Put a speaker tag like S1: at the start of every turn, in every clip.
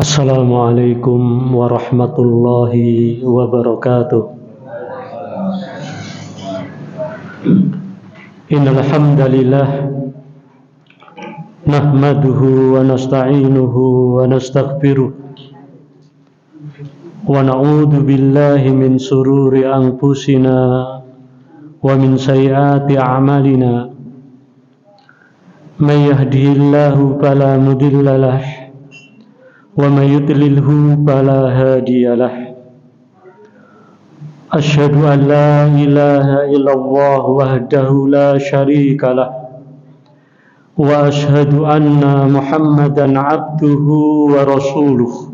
S1: Assalamualaikum warahmatullahi wabarakatuh. Innal hamdalillah nahmaduhu wa nasta'inuhu wa nastaghfiruh wa na'udzu billahi min sururi anfusina wa min sayyiati a'malina. May yahdihillahu fala mudilla lahu wa may yudlilhu fala hadiyalah. Asyhadu an la ilaha illallah wahdahu la syarikalah wa asyhadu anna Muhammadan abduhu wa rasuluh.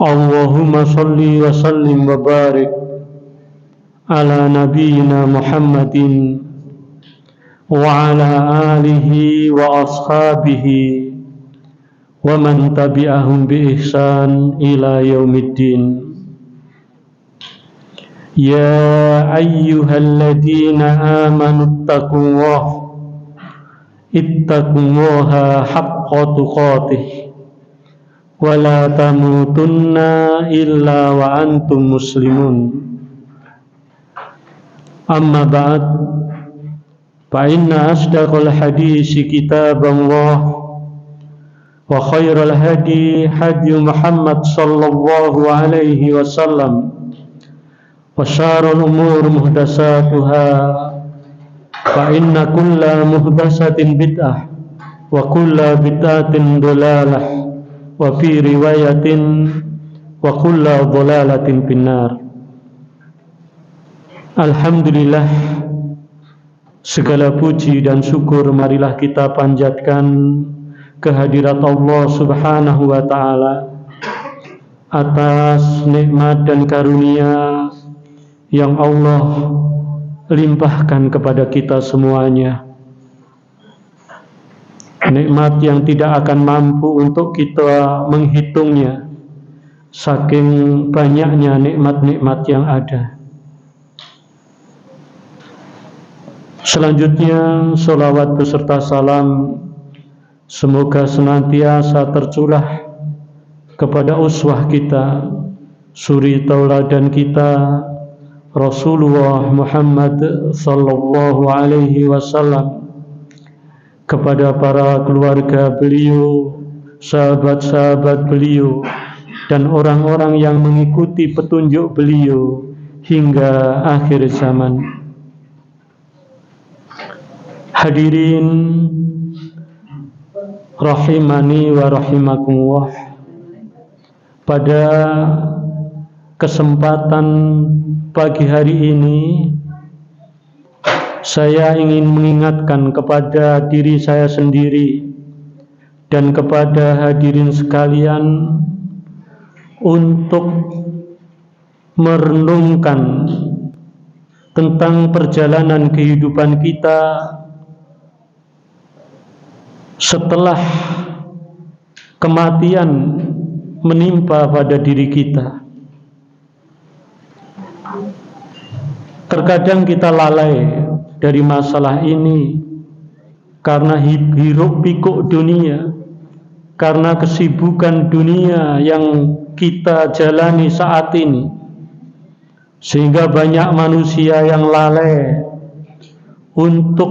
S1: Allahumma shalli wa sallim wa barik ala nabiyyina Muhammadin wa ala alihi wa ashabihi wa man tabi'ahum bi ihsan ila yaumiddin. Ya ayyuhalladzina amanu ittaqullaha haqqa tuqatih wa la tamutunna illa wa antum muslimun. Amma ba'd, fa inna asdaqal hadisi kitaballah wa khairal hadi hadi Muhammad sallallahu alaihi wasallam wa syarrul umur muhdatsatuha fa inna kulla muhdatsatin bid'ah wa kulla bid'atin dhalalah wa fi riwayatin wa kulla dhalalatin finnar. Alhamdulillah, segala puji dan syukur marilah kita panjatkan kehadirat Allah Subhanahu wa ta'ala atas nikmat dan karunia yang Allah limpahkan kepada kita semuanya. Nikmat yang tidak akan mampu untuk kita menghitungnya, saking banyaknya nikmat-nikmat yang ada. Selanjutnya, sholawat beserta salam semoga senantiasa tercurah kepada uswah kita, suri tauladan kita, Rasulullah Muhammad sallallahu alaihi wasallam, kepada para keluarga beliau, sahabat-sahabat beliau, dan orang-orang yang mengikuti petunjuk beliau hingga akhir zaman. Hadirin rahimani wa rahimakumullah, pada kesempatan pagi hari ini saya ingin mengingatkan kepada diri saya sendiri dan kepada hadirin sekalian untuk merenungkan tentang perjalanan kehidupan kita setelah kematian menimpa pada diri kita. Terkadang kita lalai dari masalah ini karena hiruk pikuk dunia, karena kesibukan dunia yang kita jalani saat ini, sehingga banyak manusia yang lalai untuk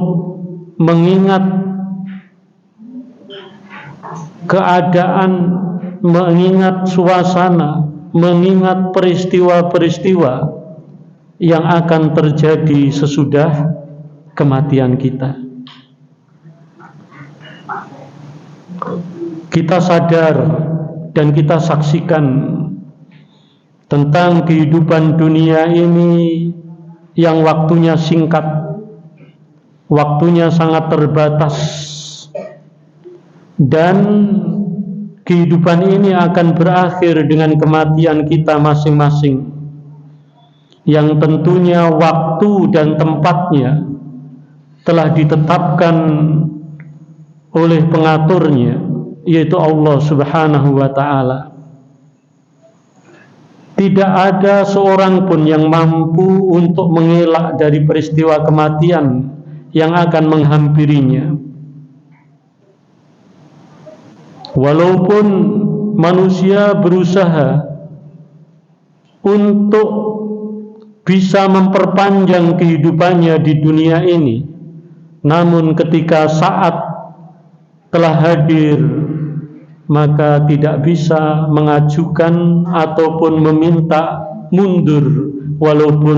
S1: mengingat keadaan, mengingat suasana, mengingat peristiwa-peristiwa yang akan terjadi sesudah kematian kita. Kita sadar dan kita saksikan tentang kehidupan dunia ini yang waktunya singkat, waktunya sangat terbatas, dan kehidupan ini akan berakhir dengan kematian kita masing-masing, yang tentunya waktu dan tempatnya telah ditetapkan oleh pengaturnya, yaitu Allah Subhanahu wa ta'ala. Tidak ada seorang pun yang mampu untuk mengelak dari peristiwa kematian yang akan menghampirinya. Walaupun manusia berusaha untuk bisa memperpanjang kehidupannya di dunia ini, namun ketika saat telah hadir, maka tidak bisa mengajukan ataupun meminta mundur walaupun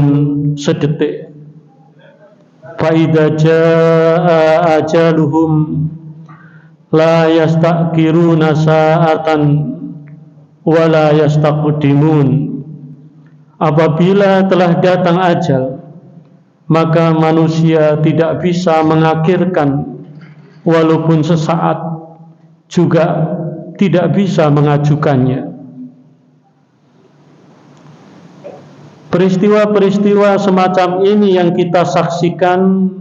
S1: sedetik. Fa idza jaa ajaluhum la yastaqiruna sa'atan wa la yastaqdimun. Apabila telah datang ajal, maka manusia tidak bisa mengakhirkan walaupun sesaat, juga tidak bisa mengajukannya. Peristiwa-peristiwa semacam ini yang kita saksikan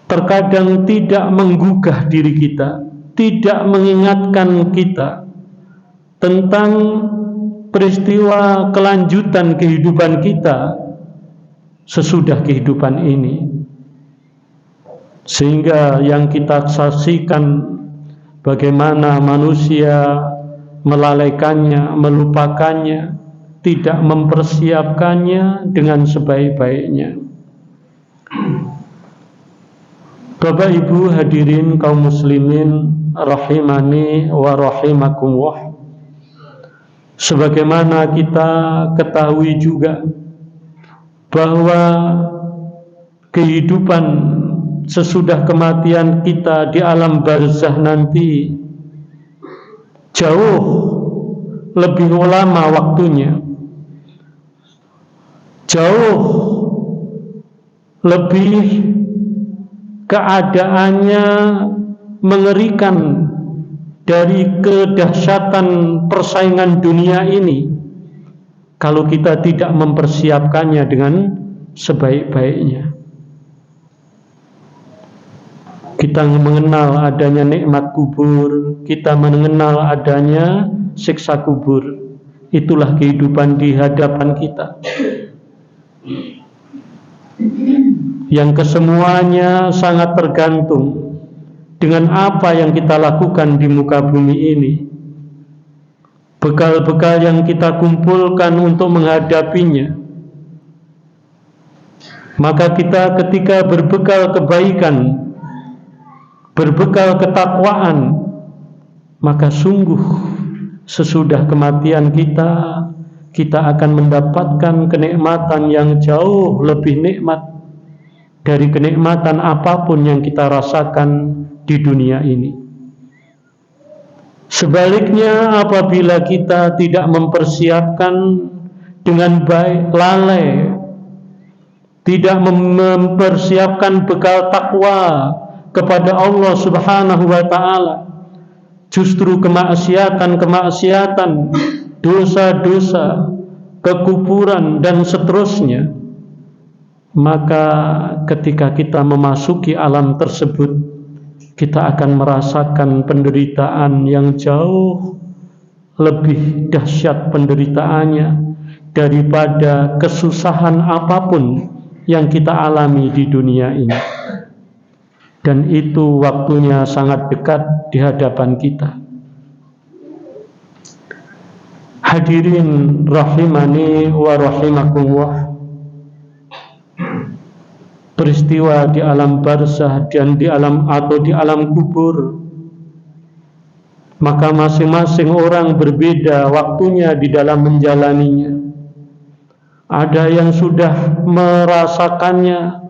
S1: terkadang tidak menggugah diri kita, tidak mengingatkan kita tentang peristiwa kelanjutan kehidupan kita sesudah kehidupan ini. Sehingga yang kita saksikan bagaimana manusia melalaikannya, melupakannya, tidak mempersiapkannya dengan sebaik-baiknya. Bapak Ibu hadirin kaum muslimin rahimani wa rahimakumullah. Sebagaimana kita ketahui juga bahwa kehidupan sesudah kematian kita di alam barzah nanti jauh lebih lama waktunya, jauh lebih keadaannya mengerikan dari kedahsyatan persaingan dunia ini kalau kita tidak mempersiapkannya dengan sebaik-baiknya. Kita mengenal adanya nikmat kubur, kita mengenal adanya siksa kubur. Itulah kehidupan di hadapan kita, yang kesemuanya sangat tergantung dengan apa yang kita lakukan di muka bumi ini. Bekal-bekal yang kita kumpulkan untuk menghadapinya. Maka kita ketika berbekal kebaikan, berbekal ketakwaan, maka sungguh sesudah kematian kita akan mendapatkan kenikmatan yang jauh lebih nikmat dari kenikmatan apapun yang kita rasakan di dunia ini. Sebaliknya, apabila kita tidak mempersiapkan dengan baik, lalai, tidak mempersiapkan bekal takwa kepada Allah Subhanahu wa ta'ala, justru kemaksiatan, dosa-dosa, kekufuran dan seterusnya, maka ketika kita memasuki alam tersebut, kita akan merasakan penderitaan yang jauh lebih dahsyat penderitaannya daripada kesusahan apapun yang kita alami di dunia ini. Dan itu waktunya sangat dekat di hadapan kita. Hadirin rahimani wa rahimakumullah. Peristiwa di alam barzah dan di alam kubur, maka masing-masing orang berbeda waktunya di dalam menjalaninya. Ada yang sudah merasakannya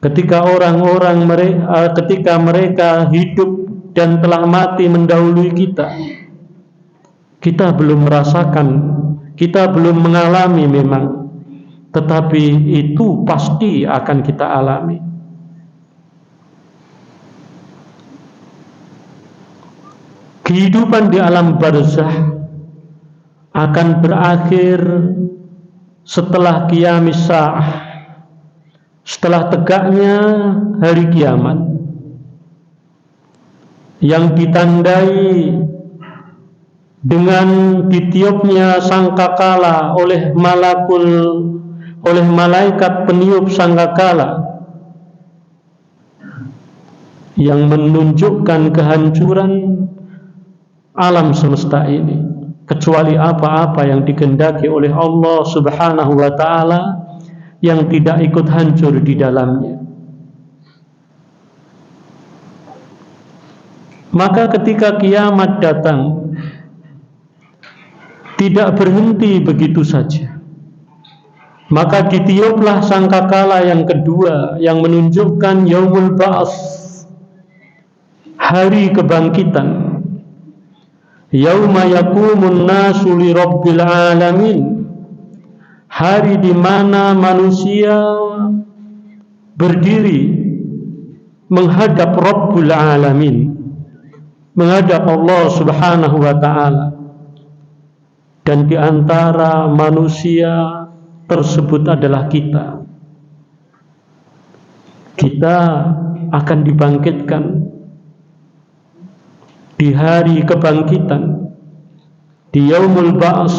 S1: ketika ketika mereka hidup dan telah mati mendahului kita. Kita belum merasakan, kita belum mengalami memang, tetapi itu pasti akan kita alami. Kehidupan di alam barzah akan berakhir setelah qiyamis sa'ah, setelah tegaknya hari kiamat, yang ditandai dengan ditiupnya sangkakala oleh malakul oleh malaikat peniup sangkakala yang menunjukkan kehancuran alam semesta ini, kecuali apa-apa yang dikehendaki oleh Allah Subhanahu wa ta'ala yang tidak ikut hancur di dalamnya. Maka ketika kiamat datang, tidak berhenti begitu saja. Maka ditiuplah sangkakala yang kedua yang menunjukkan yaumul ba'ats, hari kebangkitan. Yauma yaqumun nasu li rabbil alamin, hari di mana manusia berdiri menghadap Rabbul Alamin, menghadap Allah Subhanahu wa ta'ala. Dan di antara manusia tersebut adalah kita. Kita akan dibangkitkan di hari kebangkitan, di yaumul ba'ats,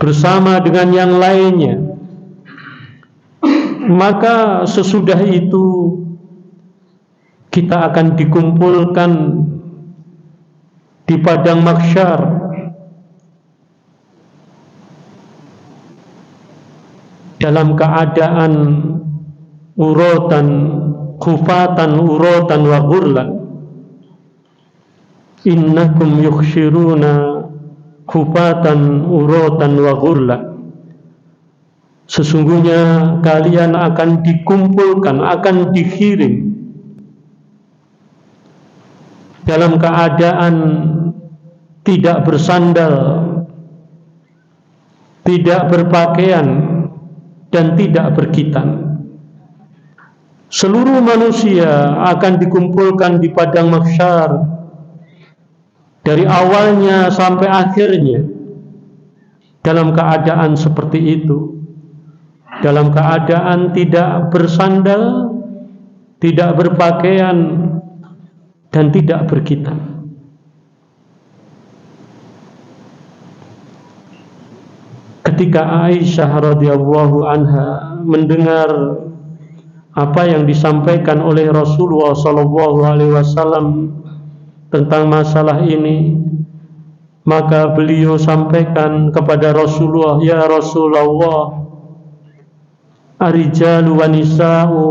S1: bersama dengan yang lainnya. Maka sesudah itu kita akan dikumpulkan di padang mahsyar, dalam keadaan uratan, khufatan, uratan wa ghurlan. Innakum yukhshiruna khufatan, uratan wa ghurlan. Sesungguhnya kalian akan dikumpulkan, akan dikirim dalam keadaan tidak bersandal, tidak berpakaian, dan tidak berkhitan. Seluruh manusia akan dikumpulkan di padang mahsyar, dari awalnya sampai akhirnya, dalam keadaan seperti itu, dalam keadaan tidak bersandal, tidak berpakaian, dan tidak berkhitan. Ketika Aisyah radhiyallahu anha mendengar apa yang disampaikan oleh Rasulullah sallallahu alaihi wasallam tentang masalah ini, maka beliau sampaikan kepada Rasulullah, "Ya Rasulullah, ar-rijalu wa nisa'u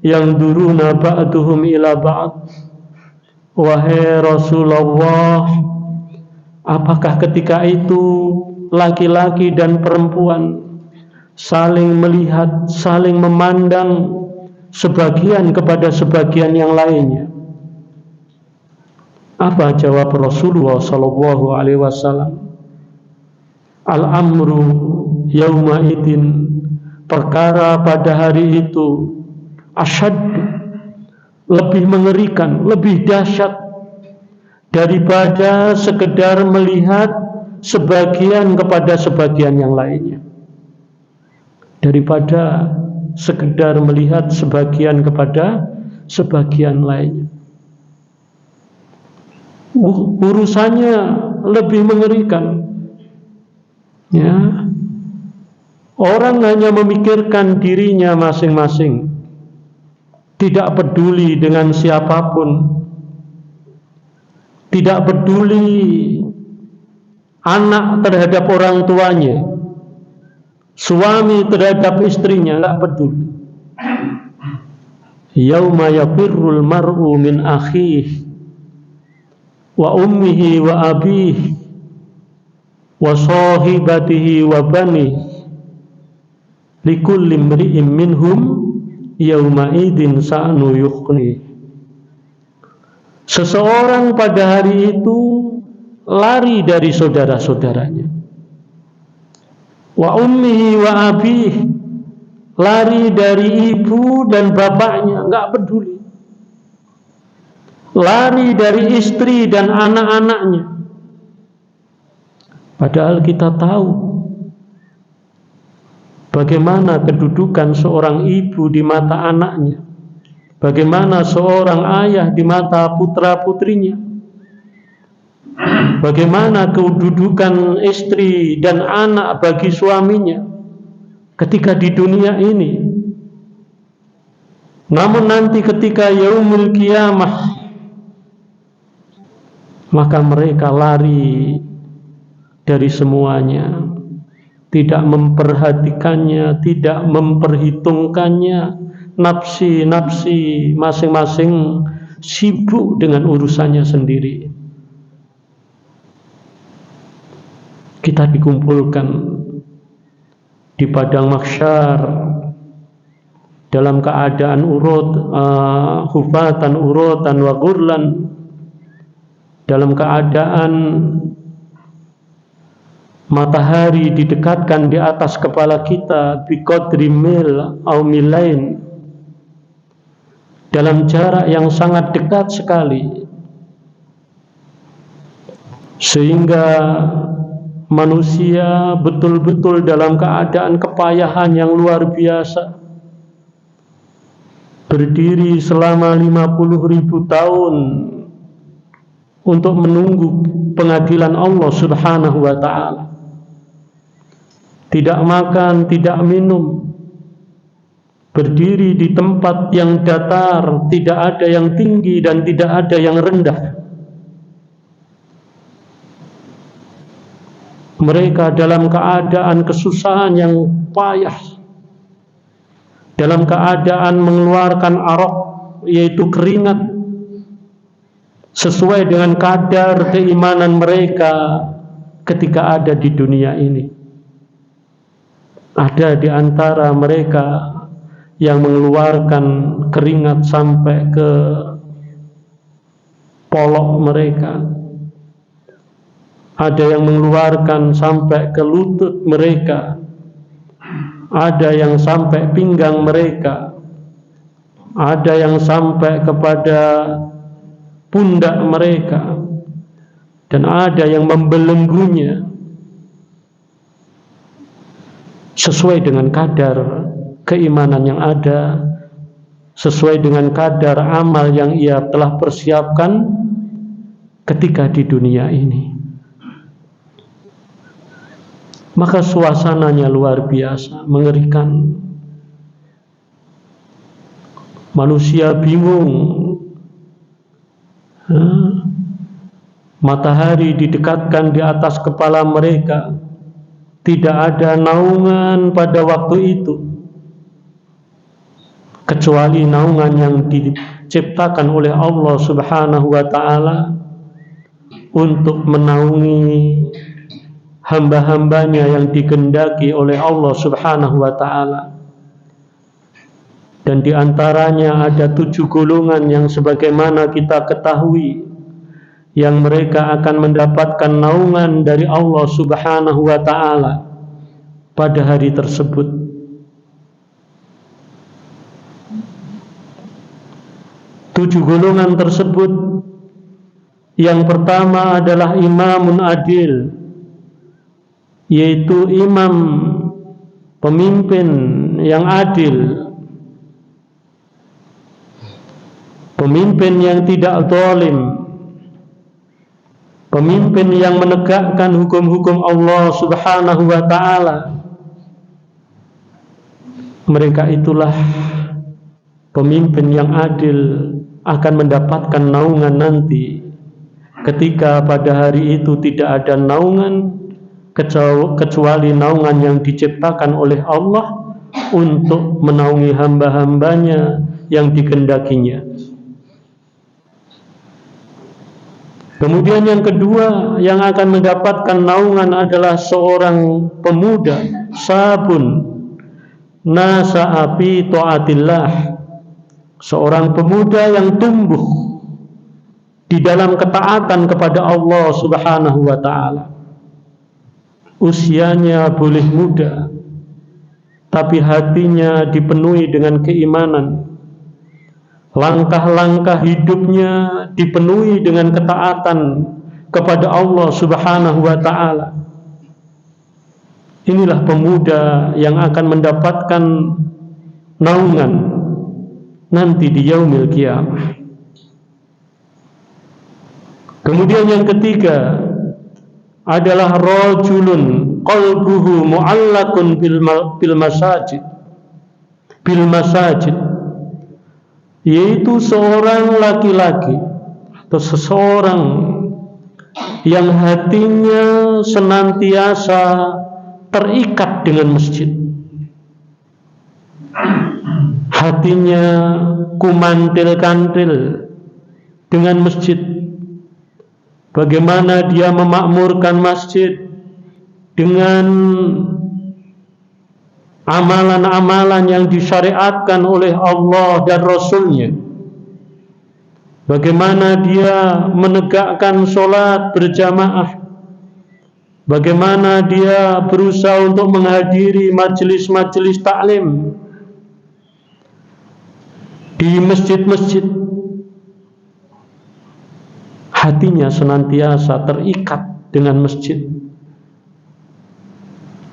S1: yanzuruna ba'duhum ila ba'd." Wahai Rasulullah, apakah ketika itu laki-laki dan perempuan saling melihat, saling memandang sebagian kepada sebagian yang lainnya? Apa jawab Rasulullah sallallahu alaihi wasallam? Al-amru yauma idin, perkara pada hari itu, asyad, lebih mengerikan, lebih dahsyat daripada sekedar melihat sebagian kepada sebagian yang lainnya, daripada sekedar melihat sebagian kepada sebagian lainnya. Urusannya lebih mengerikan, ya. Orang hanya memikirkan dirinya masing-masing, tidak peduli dengan siapapun, tidak peduli anak terhadap orang tuanya, suami terhadap istrinya, tidak peduli. Yauma yafirrul mar'u min akhihi wa ummihi wa abihi wa sahibatihi wa banihi likulli imri'in minhum yauma idin sa'nu yukhni. Seseorang pada hari itu lari dari saudara-saudaranya. Wa ummihi wa abihi, lari dari ibu dan bapaknya, enggak peduli. Lari dari istri dan anak-anaknya. Padahal kita tahu bagaimana kedudukan seorang ibu di mata anaknya, bagaimana seorang ayah di mata putra-putrinya. Bagaimana kedudukan istri dan anak bagi suaminya ketika di dunia ini. Namun nanti ketika yaumul qiyamah, maka mereka lari dari semuanya, tidak memperhatikannya, tidak memperhitungkannya. Nafsi-nafsi masing-masing sibuk dengan urusannya sendiri. Kita dikumpulkan di padang mahsyar dalam keadaan hufatan uratan wa ghurlan, dalam keadaan matahari didekatkan di atas kepala kita biqadri mil au milain, dalam jarak yang sangat dekat sekali, sehingga manusia betul-betul dalam keadaan kepayahan yang luar biasa, berdiri selama 50.000 tahun untuk menunggu pengadilan Allah Subhanahu wa ta'ala. Tidak makan, tidak minum, berdiri di tempat yang datar, tidak ada yang tinggi dan tidak ada yang rendah. Mereka dalam keadaan kesusahan yang payah, dalam keadaan mengeluarkan araq, yaitu keringat, sesuai dengan kadar keimanan mereka ketika ada di dunia ini. Ada di antara mereka yang mengeluarkan keringat sampai ke polok mereka, ada yang mengeluarkan sampai ke lutut mereka, ada yang sampai pinggang mereka, ada yang sampai kepada pundak mereka, dan ada yang membelenggunya sesuai dengan kadar keimanan yang ada, sesuai dengan kadar amal yang ia telah persiapkan ketika di dunia ini. Maka suasananya luar biasa, mengerikan. Manusia bingung. Matahari didekatkan di atas kepala mereka, tidak ada naungan pada waktu itu kecuali naungan yang diciptakan oleh Allah Subhanahu wa ta'ala untuk menaungi hamba-hambanya yang dikehendaki oleh Allah Subhanahu wa ta'ala. Dan diantaranya ada 7 golongan yang sebagaimana kita ketahui, yang mereka akan mendapatkan naungan dari Allah Subhanahu wa ta'ala pada hari tersebut. Tujuh golongan tersebut, yang pertama adalah imamun adil, yaitu imam, pemimpin yang adil, pemimpin yang tidak zalim, pemimpin yang menegakkan hukum-hukum Allah Subhanahu wa ta'ala. Mereka itulah pemimpin yang adil, akan mendapatkan naungan nanti ketika pada hari itu tidak ada naungan kecuali naungan yang diciptakan oleh Allah untuk menaungi hamba-hambanya yang dikehendakinya. Kemudian yang kedua yang akan mendapatkan naungan adalah seorang pemuda, sabun nasa'a fi ta'atillah, seorang pemuda yang tumbuh di dalam ketaatan kepada Allah Subhanahu wa ta'ala. Usianya boleh muda, tapi hatinya dipenuhi dengan keimanan. Langkah-langkah hidupnya dipenuhi dengan ketaatan kepada Allah Subhanahu wa ta'ala. Inilah pemuda yang akan mendapatkan naungan nanti di yaumil qiyamah. Kemudian yang ketiga adalah rajulun qalbuhu mu'allaqun bil masajid, yaitu seorang laki-laki atau seseorang yang hatinya senantiasa terikat dengan masjid, hatinya kumantil-kantil dengan masjid. Bagaimana dia memakmurkan masjid dengan amalan-amalan yang disyariatkan oleh Allah dan Rasul-Nya. Bagaimana dia menegakkan sholat berjamaah. Bagaimana dia berusaha untuk menghadiri majelis-majelis taklim di masjid-masjid. Hatinya senantiasa terikat dengan masjid,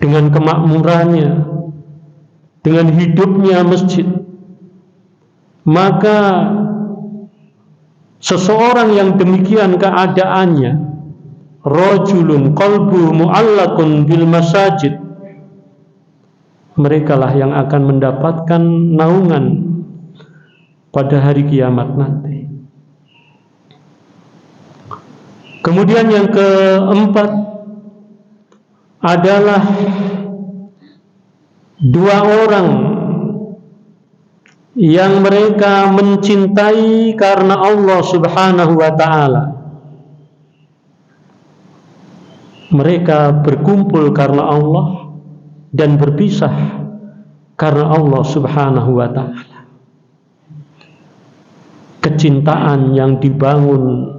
S1: dengan kemakmurannya, dengan hidupnya masjid. Maka seseorang yang demikian keadaannya, rajulun qalbu mu'allaqun bil masajid, merekalah yang akan mendapatkan naungan pada hari kiamat nanti. Kemudian yang keempat adalah dua orang yang mereka mencintai karena Allah Subhanahu wa ta'ala. Mereka berkumpul karena Allah dan berpisah karena Allah Subhanahu wa ta'ala. Kecintaan yang dibangun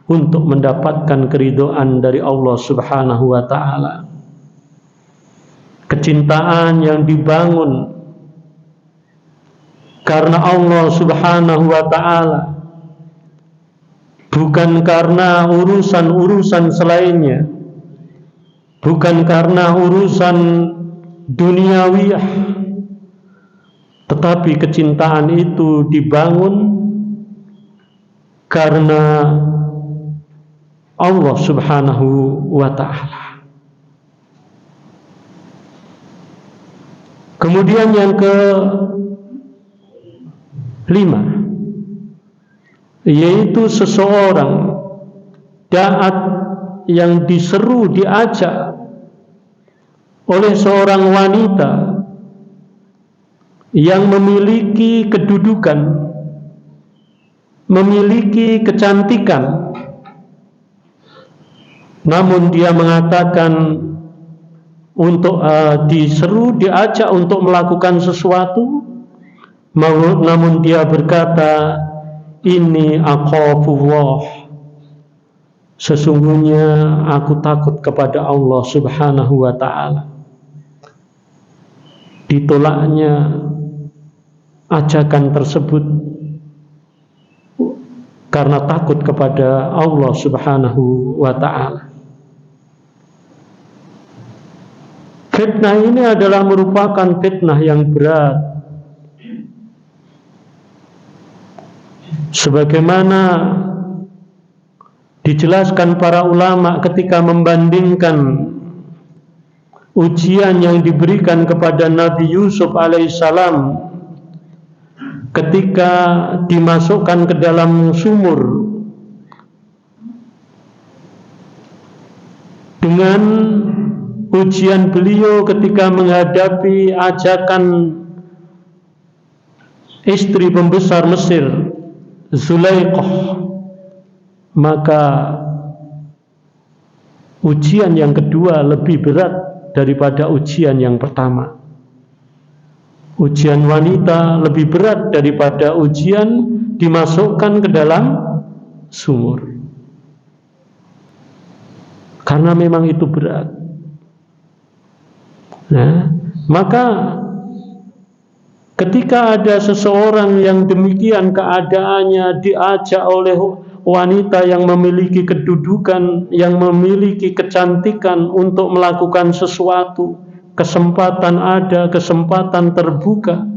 S1: untuk mendapatkan keridhaan dari Allah Subhanahu wa ta'ala. Kecintaan yang dibangun karena Allah Subhanahu wa ta'ala, bukan karena urusan-urusan selainnya, bukan karena urusan duniawiyah, tetapi kecintaan itu dibangun karena Allah Subhanahu wa ta'ala. Kemudian yang kelima, yaitu seseorang da'at yang diseru, diajak oleh seorang wanita yang memiliki kedudukan, memiliki kecantikan, namun dia mengatakan untuk diseru, diajak untuk melakukan sesuatu, namun dia berkata, ini akhafullah, sesungguhnya aku takut kepada Allah Subhanahu wa ta'ala. Ditolaknya ajakan tersebut karena takut kepada Allah Subhanahu wa ta'ala. Fitnah ini adalah merupakan fitnah yang berat, sebagaimana dijelaskan para ulama ketika membandingkan ujian yang diberikan kepada Nabi Yusuf alaihissalam ketika dimasukkan ke dalam sumur dengan ujian beliau ketika menghadapi ajakan istri pembesar Mesir, Zulaiqah. Maka ujian yang kedua lebih berat daripada ujian yang pertama. Ujian wanita lebih berat daripada ujian dimasukkan ke dalam sumur, karena memang itu berat. Nah, maka ketika ada seseorang yang demikian keadaannya diajak oleh wanita yang memiliki kedudukan, yang memiliki kecantikan untuk melakukan sesuatu, kesempatan ada, kesempatan terbuka,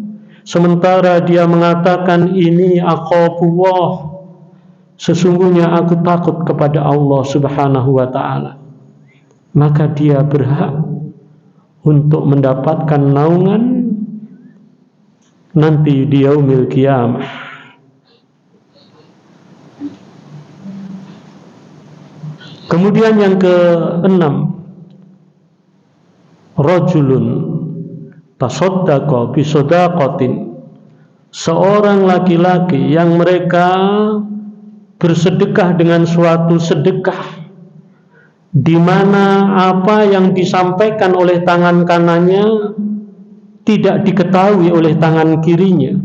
S1: sementara dia mengatakan ini akhafullah, sesungguhnya aku takut kepada Allah Subhanahu wa ta'ala, maka dia berhak untuk mendapatkan naungan nanti di yaumil qiyamah. Kemudian yang keenam, rajulun tasaddaqa bi shadaqatin, seorang laki-laki yang mereka bersedekah dengan suatu sedekah di mana apa yang disampaikan oleh tangan kanannya tidak diketahui oleh tangan kirinya,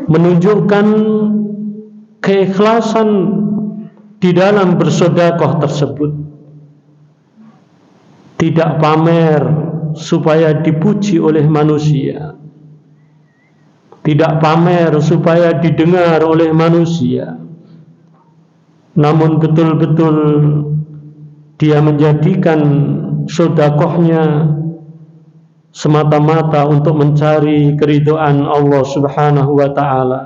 S1: menunjukkan keikhlasan di dalam bersedekah tersebut, tidak pamer supaya dipuji oleh manusia, tidak pamer supaya didengar oleh manusia, namun betul-betul dia menjadikan sedekahnya semata-mata untuk mencari keridhaan Allah Subhanahu wa ta'ala,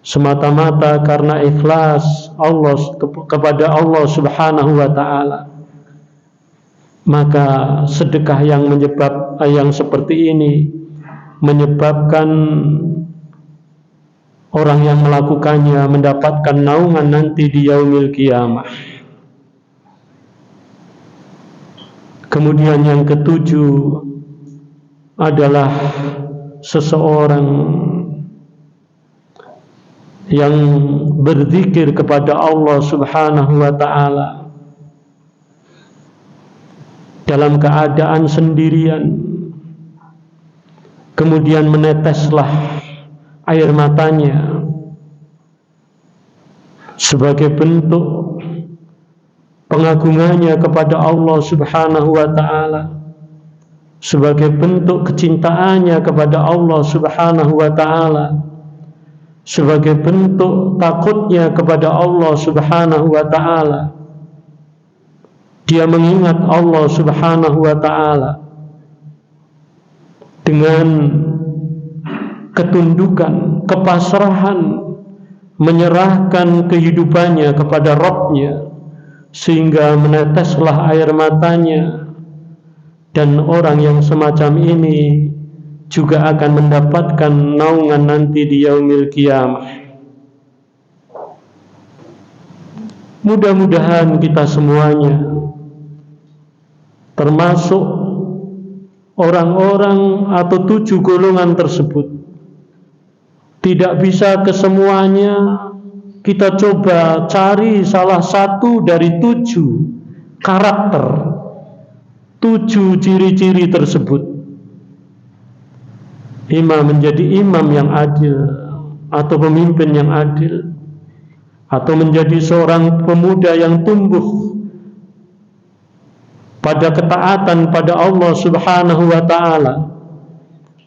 S1: semata-mata karena ikhlas Allah kepada Allah Subhanahu wa ta'ala. Maka sedekah yang seperti ini menyebabkan orang yang melakukannya mendapatkan naungan nanti di yaumil qiyamah. Kemudian yang ketujuh adalah seseorang yang berzikir kepada Allah Subhanahu wa ta'ala dalam keadaan sendirian, kemudian meneteslah air matanya sebagai bentuk pengagungannya kepada Allah Subhanahu wa ta'ala, sebagai bentuk kecintaannya kepada Allah Subhanahu wa ta'ala, sebagai bentuk takutnya kepada Allah Subhanahu wa ta'ala. Dia mengingat Allah Subhanahu wa ta'ala dengan ketundukan, kepasrahan, menyerahkan kehidupannya kepada Rabb-Nya, sehingga meneteslah air matanya. Dan orang yang semacam ini juga akan mendapatkan naungan nanti di yaumil qiyamah. Mudah-mudahan kita semuanya termasuk orang-orang atau 7 golongan tersebut. Tidak bisa kesemuanya, kita coba cari salah satu dari 7 karakter, 7 ciri-ciri tersebut. Imam menjadi imam yang adil, atau pemimpin yang adil, atau menjadi seorang pemuda yang tumbuh pada ketaatan pada Allah Subhanahu wa ta'ala,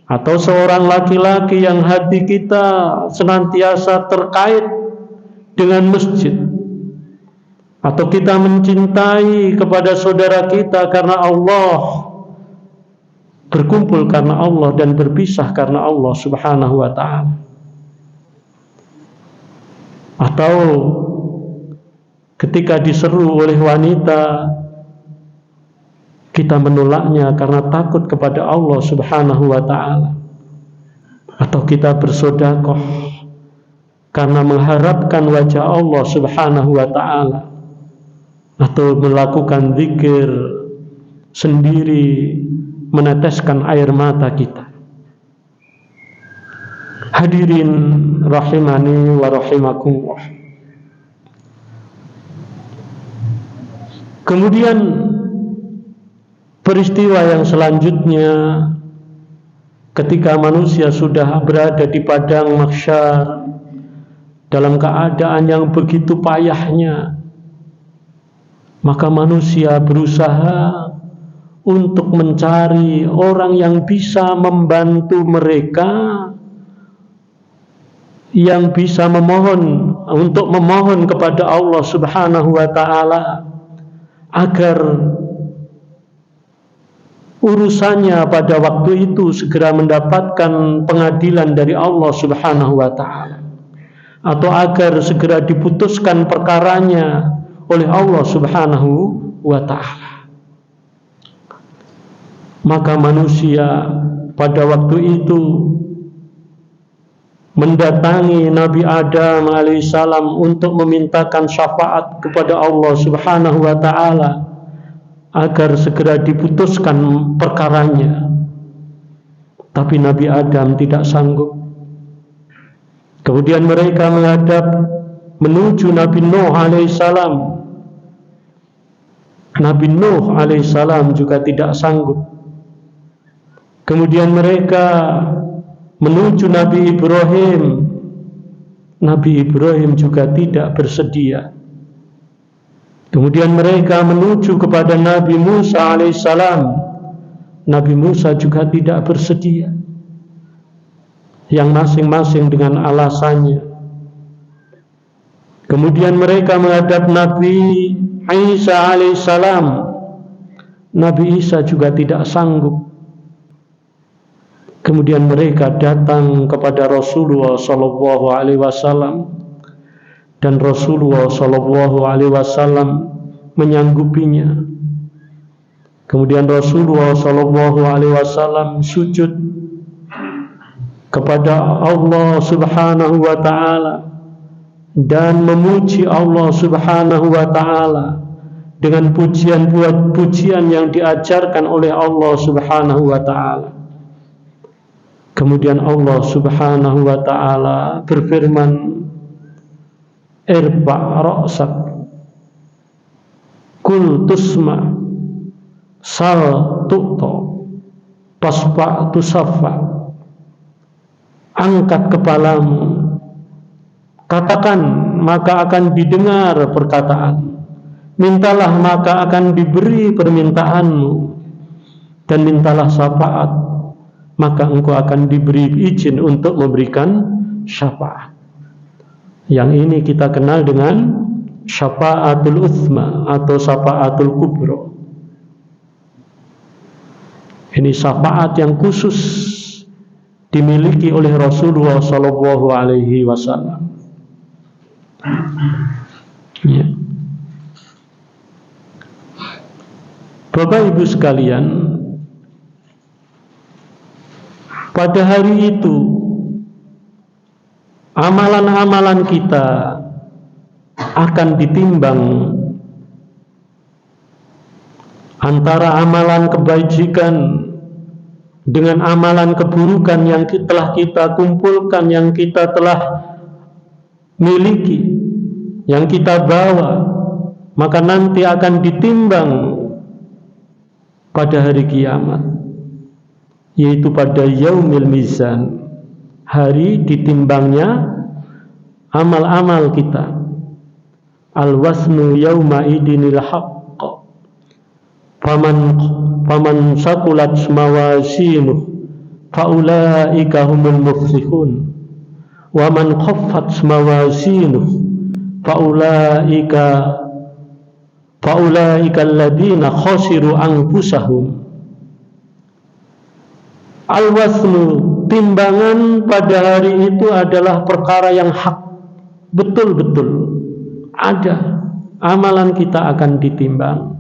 S1: atau seorang laki-laki yang hati kita senantiasa terkait dengan masjid, atau kita mencintai kepada saudara kita karena Allah, berkumpul karena Allah dan berpisah karena Allah Subhanahu wa ta'ala. Atau ketika diseru oleh wanita, kita menolaknya karena takut kepada Allah Subhanahu wa ta'ala. Atau kita bersedekah karena mengharapkan wajah Allah Subhanahu wa ta'ala, atau melakukan zikir sendiri, meneteskan air mata kita. Hadirin rahimani wa rahimakumullah. Kemudian peristiwa yang selanjutnya, ketika manusia sudah berada di padang mahsyar dalam keadaan yang begitu payahnya, maka manusia berusaha untuk mencari orang yang bisa membantu mereka, yang bisa memohon kepada Allah Subhanahu wa ta'ala agar urusannya pada waktu itu segera mendapatkan pengadilan dari Allah Subhanahu wa ta'ala, atau agar segera diputuskan perkaranya oleh Allah Subhanahu wa ta'ala. Maka manusia pada waktu itu mendatangi Nabi Adam alaihissalam untuk memintakan syafaat kepada Allah Subhanahu wa ta'ala agar segera diputuskan perkaranya. Tapi Nabi Adam tidak sanggup. Kemudian mereka menghadap menuju Nabi Nuh alaihissalam. Nabi Nuh alaihissalam juga tidak sanggup. Kemudian mereka menuju Nabi Ibrahim. Nabi Ibrahim juga tidak bersedia. Kemudian mereka menuju kepada Nabi Musa alaihissalam. Nabi Musa juga tidak bersedia. Yang masing-masing dengan alasannya. Kemudian mereka menghadap Nabi Isa alaihissalam. Nabi Isa juga tidak sanggup. Kemudian mereka datang kepada Rasulullah sallallahu alaihi wasallam dan Rasulullah sallallahu alaihi wasallam menyanggupinya. Kemudian Rasulullah sallallahu alaihi wasallam sujud kepada Allah Subhanahu wa ta'ala dan memuji Allah Subhanahu wa ta'ala dengan pujian yang diajarkan oleh Allah Subhanahu wa ta'ala. Kemudian Allah Subhanahu wa ta'ala berfirman, irfa' ra'sak kul tusma sal tu'to pasfa tusaffa. Angkat kepalamu, katakan maka akan didengar perkataan, mintalah maka akan diberi permintaanmu, dan mintalah syafaat maka engkau akan diberi izin untuk memberikan syafaat. Yang ini kita kenal dengan syafaatul utsma atau syafaatul kubra. Ini syafaat yang khusus dimiliki oleh Rasulullah sallallahu alaihi wasallam. Ya. Bapak Ibu sekalian, pada hari itu amalan-amalan kita akan ditimbang antara amalan kebajikan dengan amalan keburukan yang telah kita kumpulkan, yang kita telah miliki, yang kita bawa, maka nanti akan ditimbang pada hari kiamat, yaitu pada yaumil mizan, hari ditimbangnya amal-amal kita. Al-wasnu yauma idinil haqq faman sakulat mawasinuh faulaika humul muflihun wa man khaffat mawasinuh faulaika alladziina khasiru anfusahum. Al-wasnu, timbangan pada hari itu adalah perkara yang hak, betul-betul ada. Amalan kita akan ditimbang.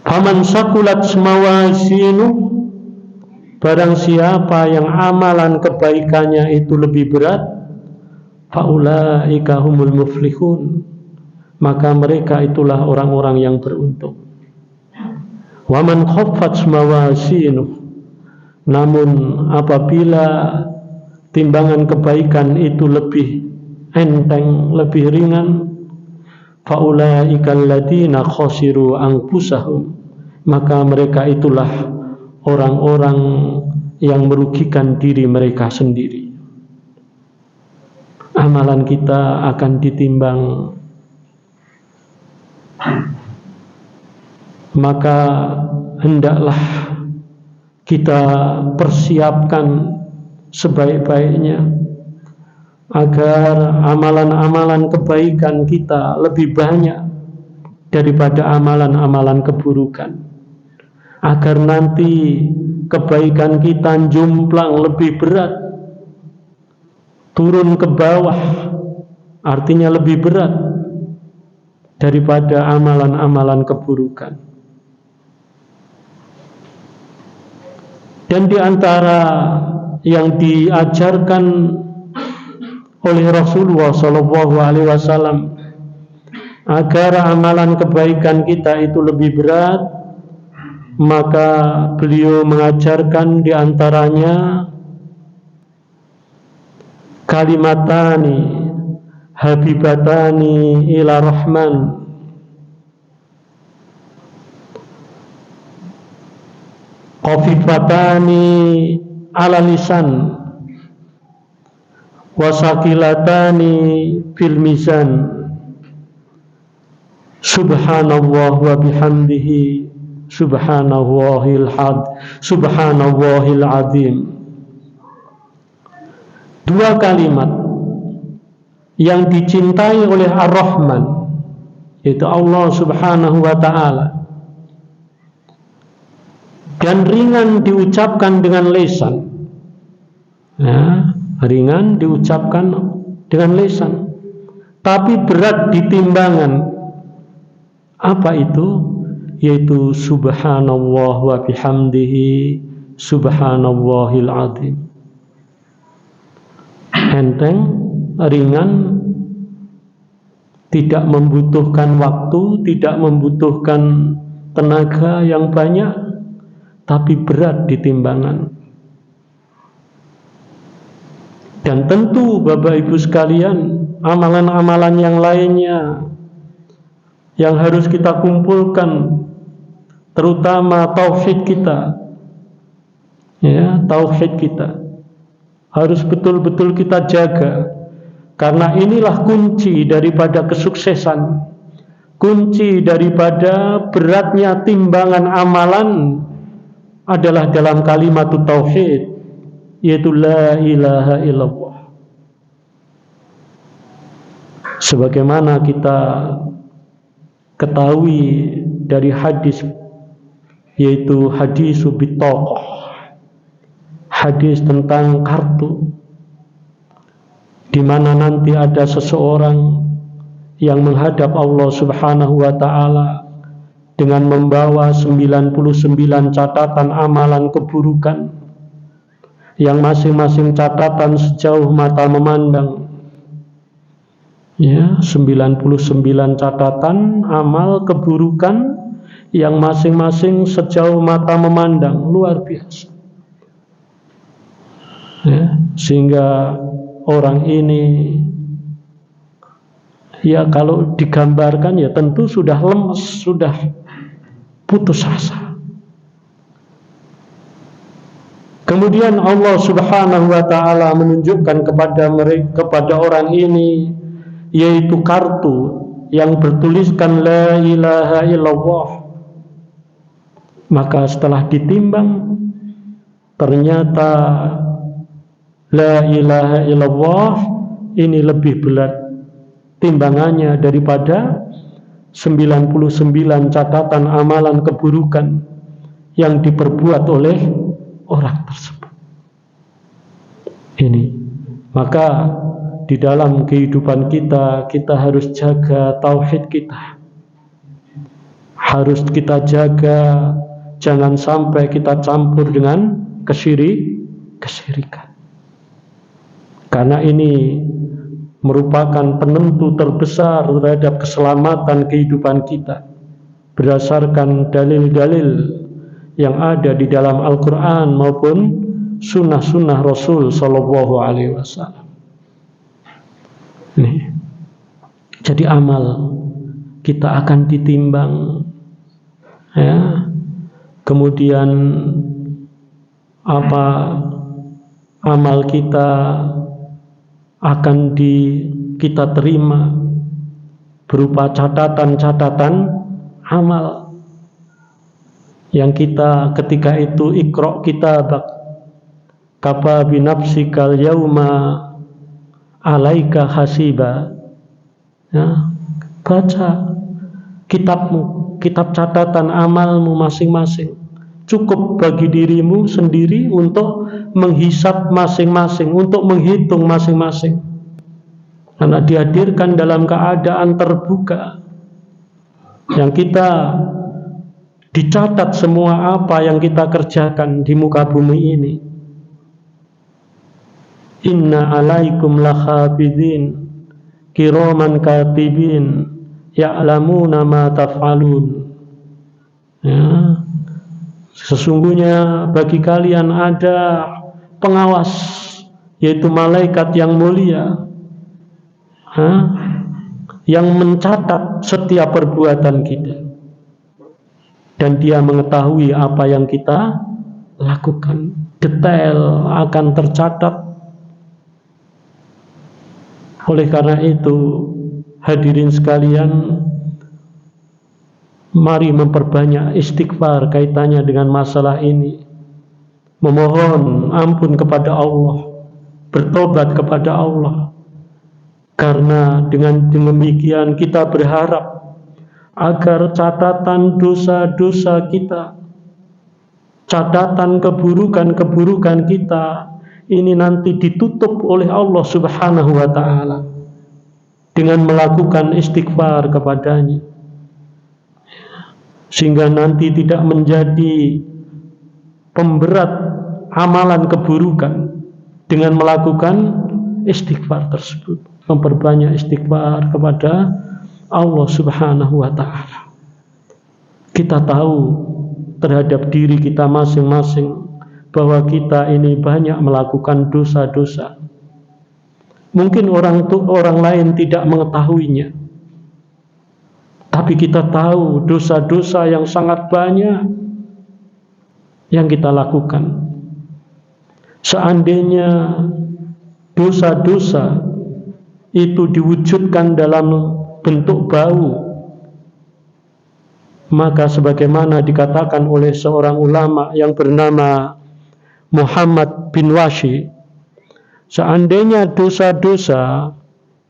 S1: Faman sakulat mawasinu, barang siapa yang amalan kebaikannya itu lebih berat, faulaika humul muflihun, maka mereka itulah orang-orang yang beruntung. Waman khaffat mawasinu, namun apabila timbangan kebaikan itu lebih enteng, lebih ringan, faulaika alladziina khasiru anfusahum, maka mereka itulah orang-orang yang merugikan diri mereka sendiri. Amalan kita akan ditimbang, maka hendaklah kita persiapkan sebaik-baiknya agar amalan-amalan kebaikan kita lebih banyak daripada amalan-amalan keburukan, agar nanti kebaikan kita jomplang lebih berat turun ke bawah, artinya lebih berat daripada amalan-amalan keburukan. Dan di antara yang diajarkan oleh Rasulullah SAW agar amalan kebaikan kita itu lebih berat, maka beliau mengajarkan di antaranya kalimatani habibatani ila rahman, qafifatani ala lisan, wasakilatani fil mizan, subhanallah wa bihamdihi subhanallahil azim. Dua kalimat yang dicintai oleh Ar-Rahman, yaitu Allah Subhanahu wa ta'ala, dan ringan diucapkan dengan lisan, ya, ringan diucapkan dengan lisan, tapi berat di timbangan. Apa itu? Yaitu subhanallah wa bihamdihi subhanallahil azim. Enteng, ringan, tidak membutuhkan waktu, tidak membutuhkan tenaga yang banyak, tapi berat di timbangan. Dan tentu Bapak Ibu sekalian, amalan-amalan yang lainnya yang harus kita kumpulkan, terutama tauhid kita, ya, tauhid kita harus betul-betul kita jaga, karena inilah kunci daripada kesuksesan, kunci daripada beratnya timbangan amalan adalah dalam kalimat tauhid, yaitu la ilaha illallah. Sebagaimana kita ketahui dari hadis, yaitu hadis bitaqah, hadis tentang kartu, di mana nanti ada seseorang yang menghadap Allah Subhanahu wa ta'ala dengan membawa 99 catatan amalan keburukan, yang masing-masing catatan sejauh mata memandang. Ya, 99 catatan amal keburukan yang masing-masing sejauh mata memandang, luar biasa. Ya, sehingga orang ini, ya kalau digambarkan ya tentu sudah lemes, sudah putus asa. Kemudian Allah Subhanahu wa ta'ala menunjukkan kepada orang ini, yaitu kartu yang bertuliskan la ilaha illallah. Maka setelah ditimbang, ternyata la ilaha illallah ini lebih berat timbangannya daripada 99 catatan amalan keburukan yang diperbuat oleh orang tersebut. Ini, maka di dalam kehidupan kita, kita harus jaga tauhid kita, harus kita jaga, jangan sampai kita campur dengan kesyirikan. Karena ini merupakan penentu terbesar terhadap keselamatan kehidupan kita, berdasarkan dalil-dalil yang ada di dalam Al-Quran maupun sunnah-sunnah Rasul Sallallahu Alaihi Wasallam. Jadi amal kita akan ditimbang, ya. Kemudian apa amal kita akan kita terima berupa catatan-catatan amal yang kita ketika itu iqra kitabak kafa bi nafsikal yauma alaika hasiba, ya, baca kitabmu, kitab catatan amalmu masing-masing, cukup bagi dirimu sendiri untuk menghisap masing-masing, untuk menghitung masing-masing. Karena dihadirkan dalam keadaan terbuka, yang kita dicatat semua apa yang kita kerjakan di muka bumi ini. Inna alaikum lahafidhin kiraman katibin ya'lamuna ma taf'alun. Ya, sesungguhnya bagi kalian ada pengawas, yaitu malaikat yang mulia, yang mencatat setiap perbuatan kita, dan dia mengetahui apa yang kita lakukan. Detail akan tercatat. Oleh karena itu, hadirin sekalian, mari memperbanyak istighfar kaitannya dengan masalah ini. Memohon ampun kepada Allah, bertobat kepada Allah. Karena dengan demikian kita berharap agar catatan dosa-dosa kita, catatan keburukan-keburukan kita ini nanti ditutup oleh Allah Subhanahu wa ta'ala dengan melakukan istighfar kepadanya, sehingga nanti tidak menjadi pemberat amalan keburukan dengan melakukan istighfar tersebut. Memperbanyak istighfar kepada Allah Subhanahu wa ta'ala. Kita tahu terhadap diri kita masing-masing bahwa kita ini banyak melakukan dosa-dosa. Mungkin orang lain tidak mengetahuinya, tapi kita tahu dosa-dosa yang sangat banyak yang kita lakukan. Seandainya dosa-dosa itu diwujudkan dalam bentuk bau, maka sebagaimana dikatakan oleh seorang ulama yang bernama Muhammad bin Washi, seandainya dosa-dosa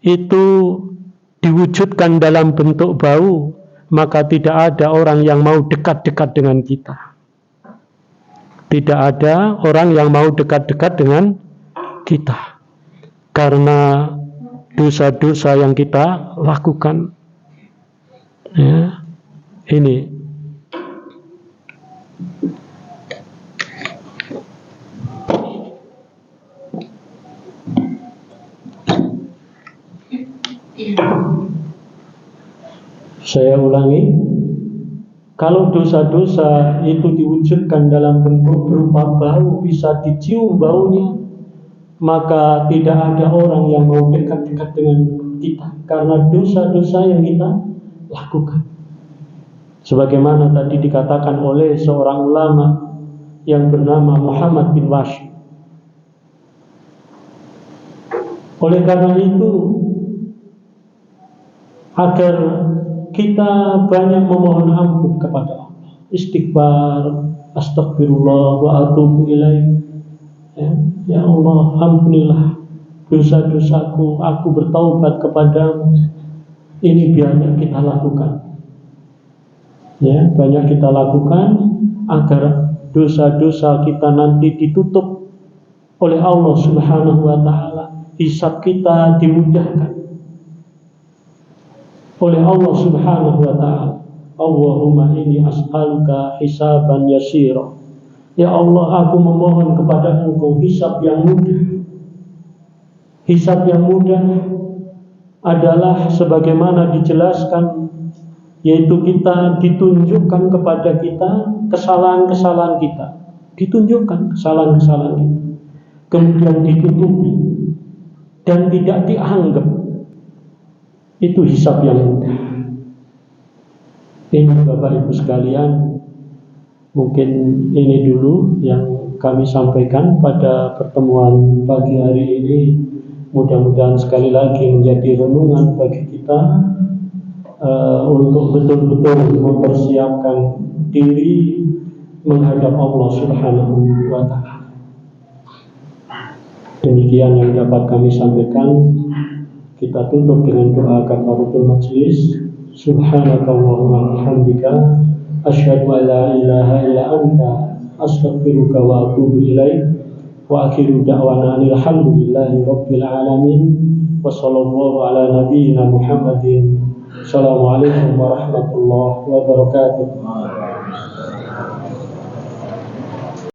S1: itu diwujudkan dalam bentuk bau, maka tidak ada orang yang mau dekat-dekat dengan kita. Tidak ada orang yang mau dekat-dekat dengan kita, karena dosa-dosa yang kita lakukan. Ya, ini saya ulangi, kalau dosa-dosa itu diwujudkan dalam bentuk berupa bau, bisa dicium baunya, maka tidak ada orang yang mau dekat-dekat dengan kita karena dosa-dosa yang kita lakukan. Sebagaimana tadi dikatakan oleh seorang ulama yang bernama Muhammad bin Washi. Oleh karena itu, agar kita banyak memohon ampun kepada Allah, istighfar, astagfirullah wa atubu ilaih. Ya Allah, ampunilah dosa-dosaku, aku bertaubat kepadamu. Ini banyak kita lakukan. Ya, banyak kita lakukan agar dosa-dosa kita nanti ditutup oleh Allah Subhanahu wa ta'ala. Hisab kita dimudahkan oleh Allah Subhanahu wa ta'ala. Allahumma inni as'aluka hisaban yasira. Ya Allah, aku memohon kepada Engkau hisab yang mudah. Hisab yang mudah adalah sebagaimana dijelaskan, yaitu kita ditunjukkan kepada kita kesalahan-kesalahan kita, ditunjukkan kesalahan-kesalahan kita, kemudian ditutupi dan tidak dianggap. Itu hisab yang mudah. Ini Bapak Ibu sekalian, mungkin ini dulu yang kami sampaikan pada pertemuan pagi hari ini. Mudah-mudahan sekali lagi menjadi renungan bagi kita untuk betul-betul mempersiapkan diri menghadap Allah Subhanahu wa ta'ala. Demikian yang dapat kami sampaikan. Kita tutup dengan doa kafaratul majlis. Subhanakallahumma wa bihamdika asyhadu an la ilaha illa anta astaghfiruka wa atubu ilaik. Wa akhiru da'wana alhamdulillahi rabbil alamin. Wa sallallahu ala nabiyyina Muhammadin. Assalamualaikum warahmatullahi wabarakatuh.